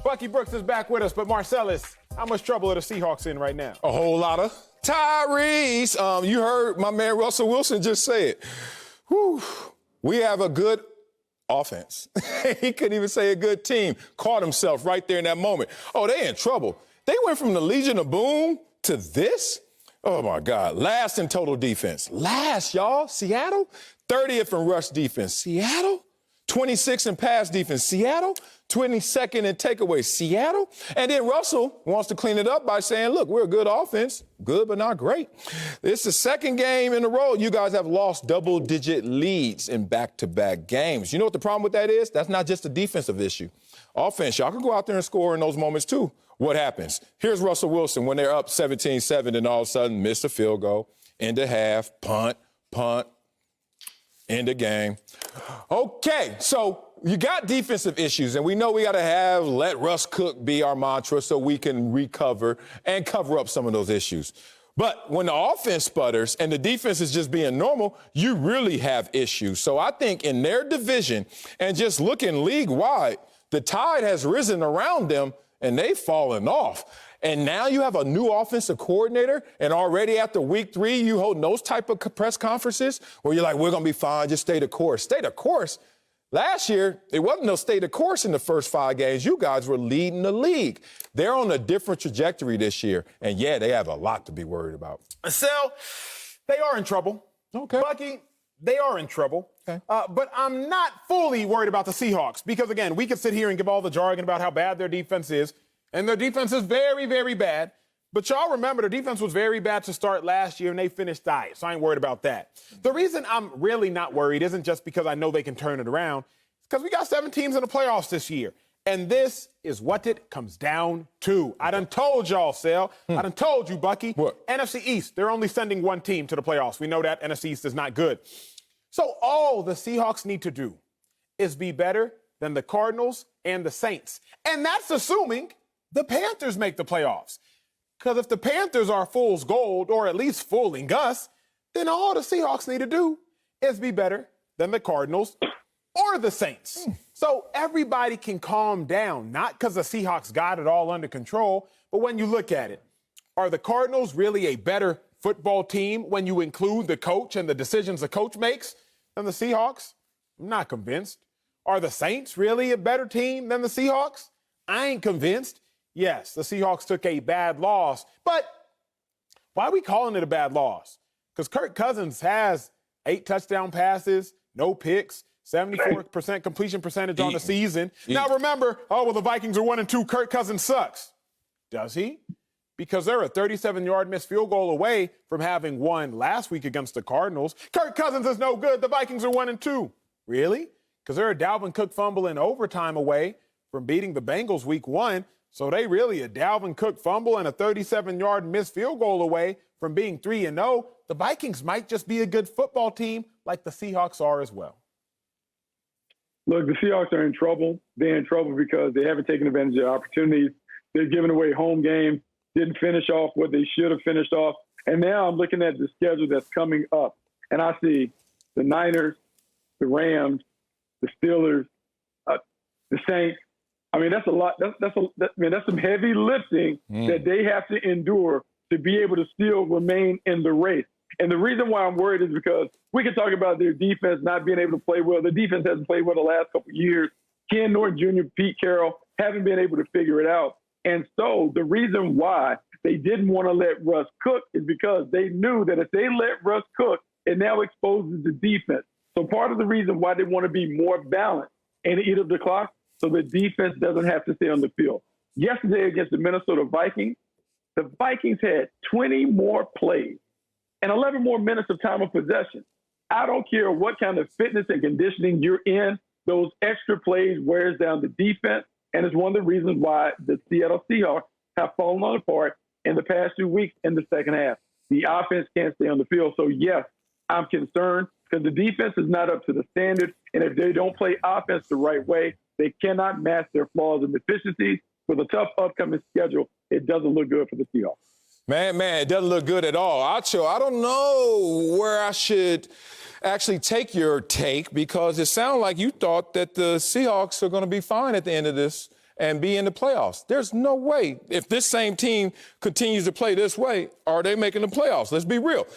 Bucky Brooks is back with us, but Marcellus, how much trouble are the Seahawks in right now? A whole lot of. Tyrese, you heard my man Russell Wilson just say it. Whew. We have a good offense. He couldn't even say a good team. Caught himself right there in that moment. Oh, they in trouble. They went from the Legion of Boom to this? Oh, my God. Last in total defense. Last, y'all. Seattle. 30th in rush defense. Seattle. 26th in pass defense. Seattle. 22nd in takeaways. Seattle. And then Russell wants to clean it up by saying, look, we're a good offense. Good, but not great. It's the second game in a row you guys have lost double-digit leads in back-to-back games. You know what the problem with that is? That's not just a defensive issue. Offense, y'all can go out there and score in those moments, too. What happens? Here's Russell Wilson when they're up 17-7 and all of a sudden miss a field goal, end of half, punt, end of game. Okay, so you got defensive issues, and we know we got to let Russ cook be our mantra so we can recover and cover up some of those issues. But when the offense sputters and the defense is just being normal, you really have issues. So I think in their division and just looking league-wide, the tide has risen around them, and they've fallen off. And now you have a new offensive coordinator, and already after week 3, you hold those type of press conferences where you're like, we're going to be fine, just stay the course. Stay the course? Last year, it wasn't no stay the course in the first 5 games. You guys were leading the league. They're on a different trajectory this year, and, yeah, they have a lot to be worried about. Marcel, they are in trouble. Okay. Bucky, they are in trouble. Okay. But I'm not fully worried about the Seahawks because, again, we could sit here and give all the jargon about how bad their defense is. And their defense is very, very bad. But y'all remember their defense was very bad to start last year, and they finished 9th. So I ain't worried about that. The reason I'm really not worried isn't just because I know they can turn it around. It's because we got 7 teams in the playoffs this year. And this is what it comes down to. I done told y'all, Sal. I done told you, Bucky. What? NFC East, they're only sending 1 team to the playoffs. We know that NFC East is not good. So all the Seahawks need to do is be better than the Cardinals and the Saints. And that's assuming the Panthers make the playoffs. Because if the Panthers are fool's gold, or at least fooling us, then all the Seahawks need to do is be better than the Cardinals or the Saints. So everybody can calm down, not because the Seahawks got it all under control, but when you look at it, are the Cardinals really a better football team when you include the coach and the decisions the coach makes than the Seahawks? I'm not convinced. Are the Saints really a better team than the Seahawks? I ain't convinced. Yes, the Seahawks took a bad loss, but why are we calling it a bad loss? Because Kirk Cousins has 8 touchdown passes, no picks, 74% completion percentage on the season. Now remember, the Vikings are 1-2, Kirk Cousins sucks. Does he? Because they're a 37-yard missed field goal away from having won last week against the Cardinals. Kirk Cousins is no good, the Vikings are 1-2. Really? Because they're a Dalvin Cook fumble in overtime away from beating the Bengals week 1. So they really a Dalvin Cook fumble and a 37-yard missed field goal away from being 3-0. The Vikings might just be a good football team like the Seahawks are as well. Look, the Seahawks are in trouble. They're in trouble because they haven't taken advantage of opportunities. They're giving away home games, didn't finish off what they should have finished off. And now I'm looking at the schedule that's coming up, and I see the Niners, the Rams, the Steelers, the Saints. I mean, that's a lot. That's some heavy lifting that they have to endure to be able to still remain in the race. And the reason why I'm worried is because we can talk about their defense not being able to play well. The defense hasn't played well the last couple of years. Ken Norton Jr., Pete Carroll haven't been able to figure it out. And so the reason why they didn't want to let Russ cook is because they knew that if they let Russ cook, it now exposes the defense. So part of the reason why they want to be more balanced and eat up the clock so the defense doesn't have to stay on the field. Yesterday against the Minnesota Vikings, the Vikings had 20 more plays and 11 more minutes of time of possession. I don't care what kind of fitness and conditioning you're in, those extra plays wears down the defense, and it's one of the reasons why the Seattle Seahawks have fallen apart in the past 2 weeks in the second half. The offense can't stay on the field. So, yes, I'm concerned because the defense is not up to the standard, and if they don't play offense the right way, they cannot mask their flaws and deficiencies. With a tough upcoming schedule, it doesn't look good for the Seahawks. Man, it doesn't look good at all. Acho, I don't know where I should actually take your take because it sounded like you thought that the Seahawks are going to be fine at the end of this and be in the playoffs. There's no way. If this same team continues to play this way, are they making the playoffs? Let's be real.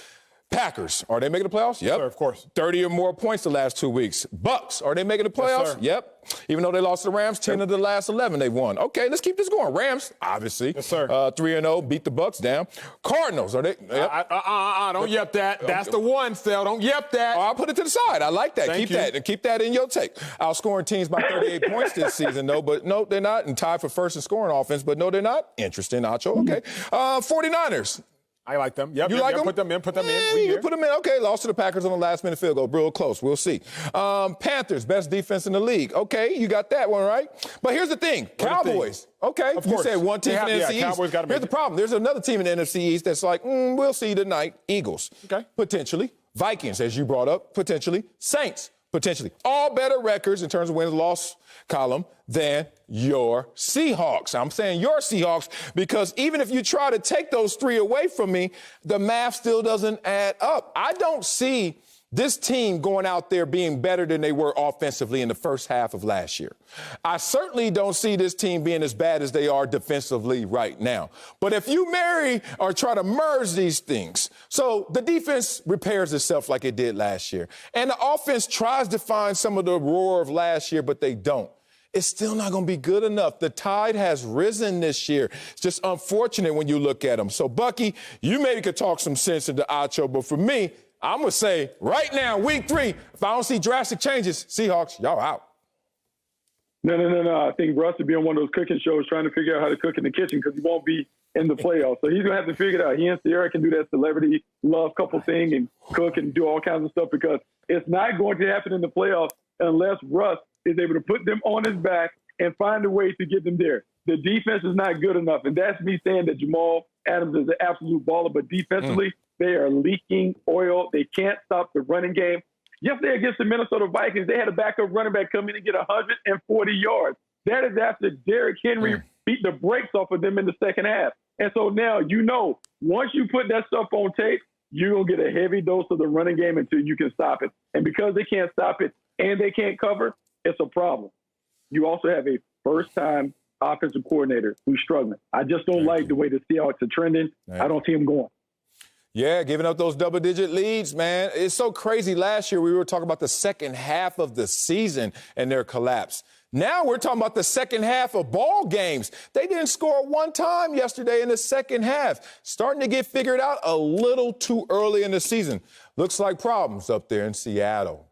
Packers, are they making the playoffs? Yep. Sir, of course. 30 or more points the last 2 weeks. Bucks, are they making the playoffs? Yes, sir. Yep. Even though they lost to the Rams, 10 of the last 11 they won. Okay, let's keep this going. Rams, obviously. Yes, sir. 3-0, beat the Bucks down. Cardinals, are they? Yep. Don't yep that. That's the one, Sel. Don't yep that. Oh, I'll put it to the side. I like that. Thank Keep you. that. And keep that in your take. Outscoring teams by 38 points this season, though. But no, they're not. And tied for first in scoring offense. But no, they're not. Interesting, Acho. Okay. 49ers. I like them. Yep. You yep, like yep. them? Put them in. Put them in. Yeah, We you here. can put them in. Okay, lost to the Packers on the last-minute field goal. Real close. We'll see. Panthers, best defense in the league. Okay, you got that one right. But here's the thing. Cowboys. Okay, Of you course. said one team in the NFC East. Cowboys gotta make Here's the it. problem. There's another team in the NFC East that's like, we'll see tonight. Eagles. Okay. Potentially. Vikings, as you brought up. Potentially. Saints. Potentially. All better records in terms of win-loss column than your Seahawks. I'm saying your Seahawks because even if you try to take those 3 away from me, the math still doesn't add up. I don't see this team going out there being better than they were offensively in the first half of last year. I certainly don't see this team being as bad as they are defensively right now. But if you marry or try to merge these things, so the defense repairs itself like it did last year, and the offense tries to find some of the roar of last year, but they don't. It's still not going to be good enough. The tide has risen this year. It's just unfortunate when you look at them. So, Bucky, you maybe could talk some sense into Acho, but for me, I'm going to say right now, week 3, if I don't see drastic changes, Seahawks, y'all out. No. I think Russ would be on one of those cooking shows trying to figure out how to cook in the kitchen because he won't be in the playoffs. So he's going to have to figure it out. He and Sierra can do that celebrity love couple thing and cook and do all kinds of stuff because it's not going to happen in the playoffs unless Russ is able to put them on his back and find a way to get them there. The defense is not good enough. And that's me saying that Jamal Adams is an absolute baller, but defensively, they are leaking oil. They can't stop the running game. Yesterday against the Minnesota Vikings, they had a backup running back come in and get 140 yards. That is after Derrick Henry beat the brakes off of them in the second half. And so now, once you put that stuff on tape, you're going to get a heavy dose of the running game until you can stop it. And because they can't stop it and they can't cover, it's a problem. You also have a first-time offensive coordinator who's struggling. I just don't like the way the Seahawks are trending. I don't see them going. Yeah, giving up those double-digit leads, man. It's so crazy. Last year, we were talking about the second half of the season and their collapse. Now we're talking about the second half of ball games. They didn't score one time yesterday in the second half. Starting to get figured out a little too early in the season. Looks like problems up there in Seattle.